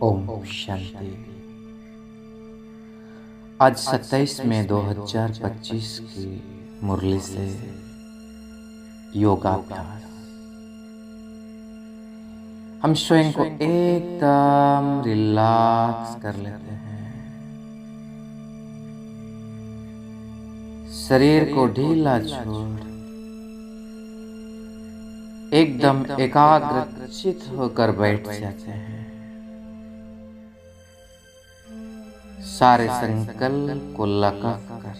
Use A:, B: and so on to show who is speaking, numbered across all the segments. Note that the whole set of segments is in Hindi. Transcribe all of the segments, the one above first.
A: ओम शांति। आज 27 मई 2025 की मुरली से योगाभ्यास। हम स्वयं को एकदम रिलैक्स कर लेते हैं। शरीर को ढीला छोड़ एकदम एकाग्रचित होकर बैठ जाते हैं। सारे संकल्प को लगा कर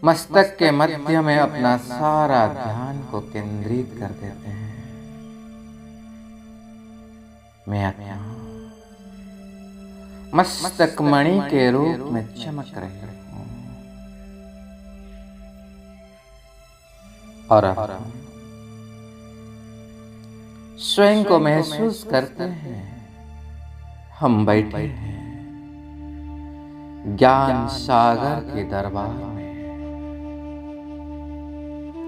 A: मस्तक के मध्य में अपना सारा ध्यान को केंद्रित कर देते हैं। मैं आत्मा मस्तक मणि के रूप में चमक रही हूं और अब स्वयं को महसूस करते हैं। हम बैठे हैं ज्ञान सागर के दरबार में,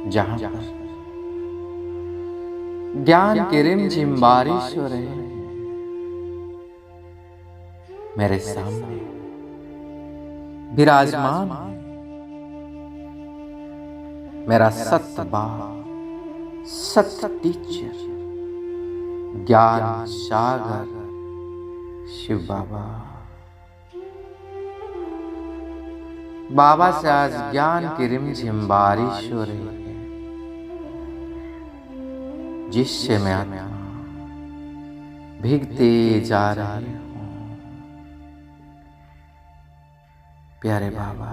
A: जहां पर ज्ञान की रिमझिम बारिश हो रही है। मेरे सामने विराजमान मेरा सत्य बाप, सत्य टीचर, ज्ञान सागर शिव बाबा। बाबा से आज ज्ञान की रिमझिम बारिश हो रही है, जिससे मैं आत्मा भीगते जा रही हूं। प्यारे बाबा,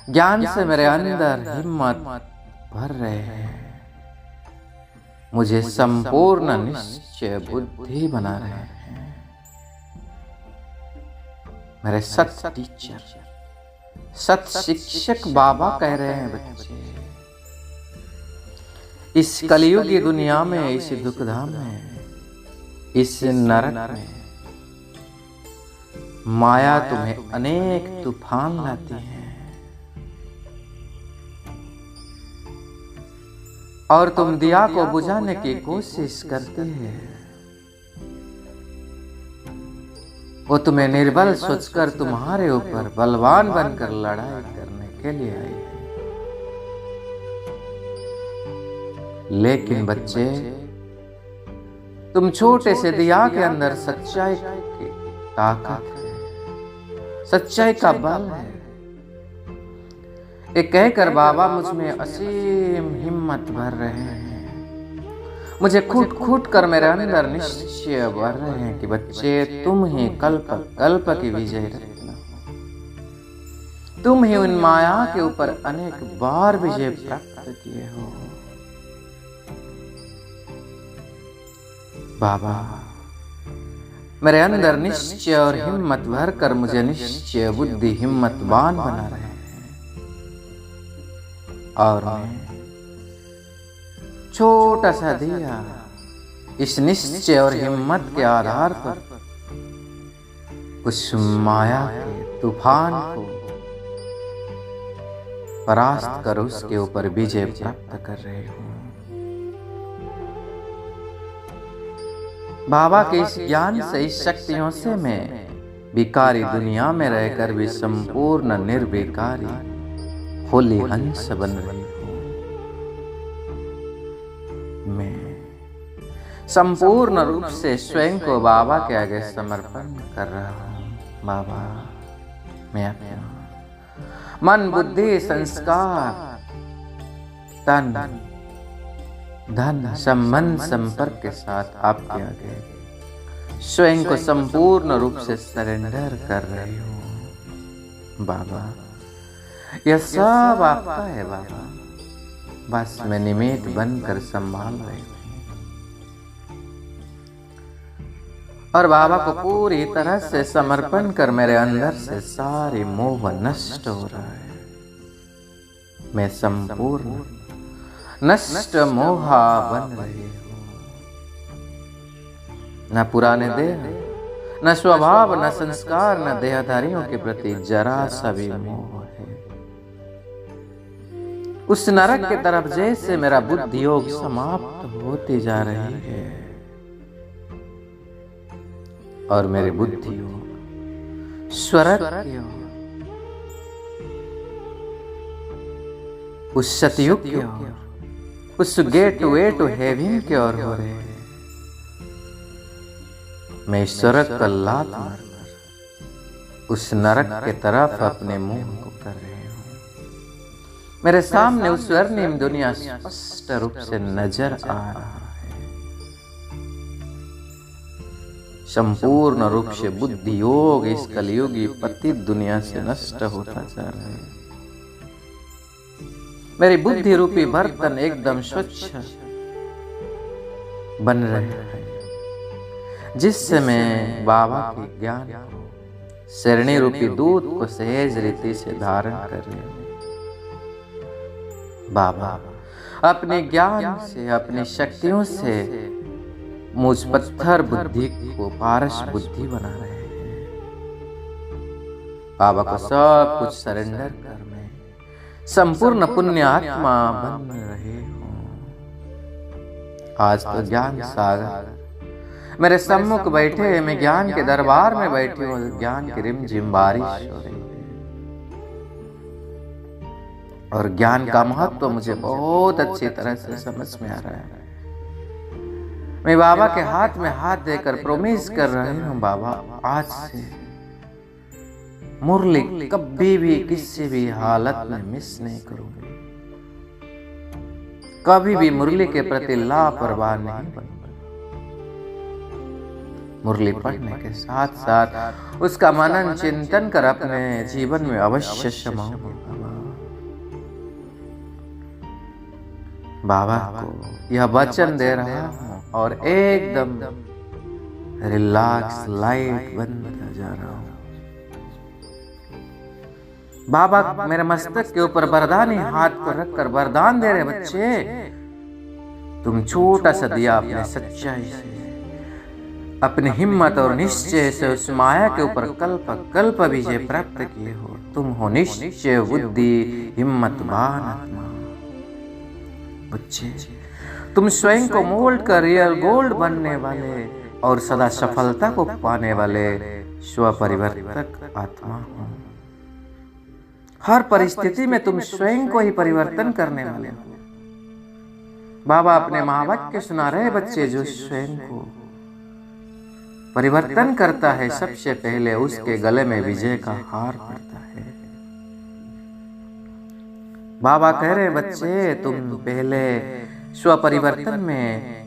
A: ज्ञान से मेरे अंदर हिम्मत भर रहे हैं। मुझे संपूर्ण निश्चय बुद्धि बना रहे हैं। मेरे सत्य टीचर, सत्य शिक्षक बाबा कह रहे हैं, बच्चे इस कलयुग की दुनिया में, इस दुखधाम में, इस नरक में माया तुम्हें अनेक तूफान लाती है और तुम दिया को बुझाने की कोशिश करते हैं। वो तुम्हें निर्बल सोचकर तुम्हारे ऊपर बलवान बनकर लड़ाई करने के लिए आई है। लेकिन बच्चे, तुम छोटे से दिया के अंदर सच्चाई की ताकत है, सच्चाई का बल है। ये कहकर बाबा मुझ में असीम हिम्मत भर रहे हैं। मुझे खूट खूट कर मेरे अंदर निश्चय भर रहे हैं कि बच्चे, तुम ही कल्प कल्प की विजय रत्न हो। तुम ही उन माया के ऊपर अनेक बार विजय प्राप्त किए हो। बाबा मेरे अंदर निश्चय और हिम्मत भर कर मुझे निश्चय बुद्धि हिम्मतवान बना रहे हैं। और मैं छोटा सा दिया इस निश्चय और हिम्मत के आधार पर उस माया के तूफान को परास्त कर उसके ऊपर विजय प्राप्त कर रही हूं। बाबा के इस ज्ञान से, इस शक्तियों से मैं विकारी दुनिया में रहकर भी संपूर्ण निर्विकारी होली हंस बन रही हूं। मैं संपूर्ण रूप से स्वयं को बाबा के आगे समर्पण कर रहा हूं। बाबा, मैं अपना मन, बुद्धि, संस्कार, तन, धन, संबंध, संपर्क के साथ आपके आगे स्वयं को संपूर्ण रूप से सरेंडर कर रही हूं। बाबा, यह सब आपका है। बाबा, बस मैं निमित्त बनकर संभाल रही हूं। और बाबा को पूरी तरह से समर्पण कर मेरे अंदर से सारी मोह नष्ट हो रहा है। मैं संपूर्ण नष्ट मोहा बन रही हूं। न पुराने देह, न स्वभाव, न संस्कार, न देहधारियों के प्रति जरा सा भी मोह है। उस नरक के तरफ जैसे मेरा बुद्धि योग समाप्त होती जा रही है और मेरी बुद्धि योग स्वर्ग की ओर, उस सतयुग की ओर, उस गेट वे टू हेवन की ओर हो रहे हैं। मैं स्वर्ग का लात मारकर उस नरक के तरफ अपने मुंह को कर रही हूं। मेरे सामने उस स्वर्णिम दुनिया स्पष्ट रूप से नजर आ रहा है। संपूर्ण रूप से बुद्धि योग इस कलयुगी पतित दुनिया से नष्ट होता जा रहा है। मेरी बुद्धि रूपी बर्तन एकदम स्वच्छ बन रहे हैं, जिससे मैं बाबा के ज्ञान को, शरणी रूपी दूध को सहज रीति से धारण कर रही हूं। बाबा अपने ज्ञान से, अपनी शक्तियों से मुझ पत्थर बुद्धि को पारस बुद्धि बना रहे हैं। बाबा को सब कुछ सरेंडर कर मैं संपूर्ण पुण्य आत्मा बन रहे हूं। आज तो ज्ञान सागर मेरे सम्मुख बैठे, मैं ज्ञान के दरबार में बैठी हूँ। ज्ञान की रिमझिम बारिश हो रही है और ज्ञान का महत्व मुझे बहुत अच्छी तरह से समझ में आ रहा है। मैं बाबा के हाथ में हाथ देकर प्रॉमिस कर रही हूँ, बाबा आज से मुरली कभी भी किसी भी हालत में मिस नहीं करूंगी। कभी भी मुरली के प्रति लापरवाह नहीं बनूंगा। मुरली पढ़ने के साथ साथ उसका मनन चिंतन कर अपने जीवन में अवश्य समाऊंगी। बाबा को यह वचन दे रहा हूं और एकदम रिलैक्स लाइट बंद कर जा रहा हूं। बाबा मेरे मस्तक के ऊपर वरदानी हाथ को रखकर वरदान दे रहे, बच्चे तुम छोटा सा दिया अपने सच्चाई से, अपनी हिम्मत और निश्चय से उस माया के ऊपर कल्प कल्प विजय प्राप्त किए हो। तुम हो निश्चय बुद्धि हिम्मतवान आत्मा। बच्चे तुम स्वयं को मोल्ड कर रियल गोल्ड बनने वाले और सदा सफलता को पाने वाले स्वपरिवर्तक आत्मा हो। हर परिस्थिति में तुम स्वयं को ही परिवर्तन करने वाले हो। बाबा अपने महावाक्य सुना रहे, बच्चे जो स्वयं को परिवर्तन करता है सबसे पहले उसके गले में विजय का हार पड़ता है। बाबा कह रहे, बच्चे तुम पहले स्वपरिवर्तन में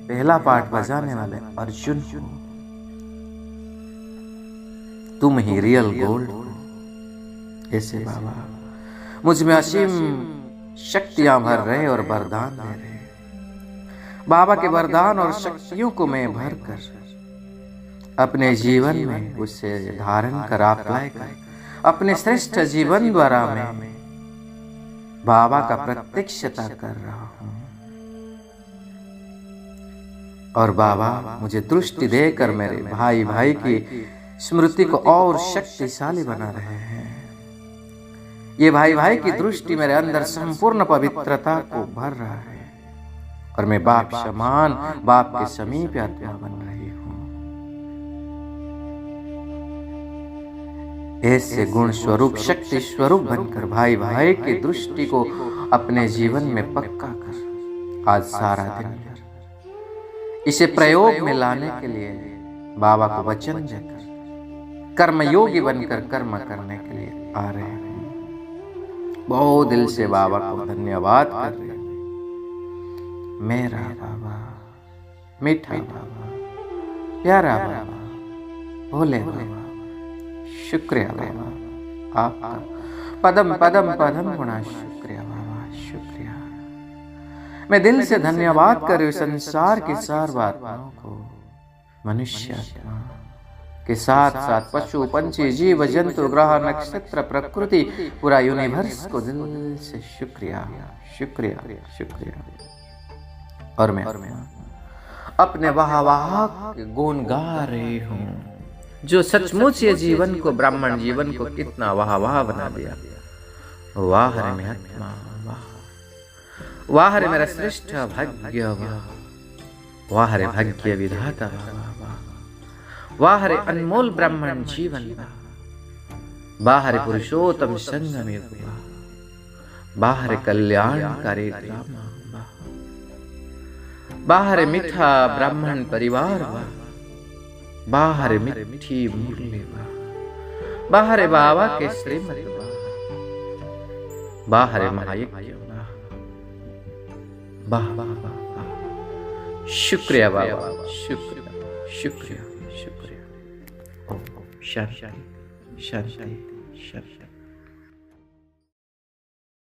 A: पहला पार्ट बजाने वाले अर्जुन हो। तुम ही रियल गोल्ड हो। ऐसे बाबा मुझ में असीम शक्तियां भर रहे और वरदान दे रहे। बाबा के वरदान और शक्तियों को मैं भर कर अपने जीवन में उसे धारण कर अप्लाई कर अपने श्रेष्ठ जीवन द्वारा मैं बाबा का प्रत्यक्षता कर रहा हूं। और बाबा मुझे दृष्टि देकर मेरे भाई भाई की स्मृति को और शक्तिशाली बना रहे हैं। ये भाई भाई की दृष्टि मेरे अंदर संपूर्ण पवित्रता को भर रहा है और मैं बाप समान, बाप के समीप आत्मा बन रही हूं। ऐसे गुण स्वरूप, शक्ति स्वरूप बनकर भाई भाई की दृष्टि को अपने जीवन में पक्का कर आज सारा दिन इसे प्रयोग में लाने के लिए बाबा को वचन देकर कर्मयोगी बनकर कर्म करने के लिए आ रहे हैं। बहुत दिल से बाबा को धन्यवाद कर रहे हैं। मेरा बाबा, मीठा बाबा, प्यारा बाबा, भोले बाबा, शुक्रिया बाबा आपका पदम पदम पदम गुणा। शुक्रिया बाबा, शुक्रिया। मैं दिल से धन्यवाद कर संसार की सर्वात्माओं को, मनुष्य आत्मा के साथ साथ पशु पंछी जीव जंतु ग्रह नक्षत्र प्रकृति पूरा यूनिवर्स को दिल से शुक्रिया शुक्रिया शुक्रिया। और मैं अपने वाह वाह के गुण गा रही हूँ, जो सचमुच ये जीवन को, ब्राह्मण जीवन को कितना वाह वाह बना दिया। वाह रे मैं आत्मा वाह। वाह रे मेरा श्रेष्ठ भाग्य वाह रे भाग्य विधाता वाह रे अनमोल ब्राह्मण जीवन वाह रे पुरुषोत्तम संगम वाह रे कल्याणकारी राम वाह रे मीठा ब्राह्मण परिवार वाह रे मीठी मुरली वाह रे बाबा के श्रीमत वाह रे महायज्ञ वाह शुक्रिया बाबा शुक्रिया शुक्रिया शुक्रिया। ओम शांति शांति शांति।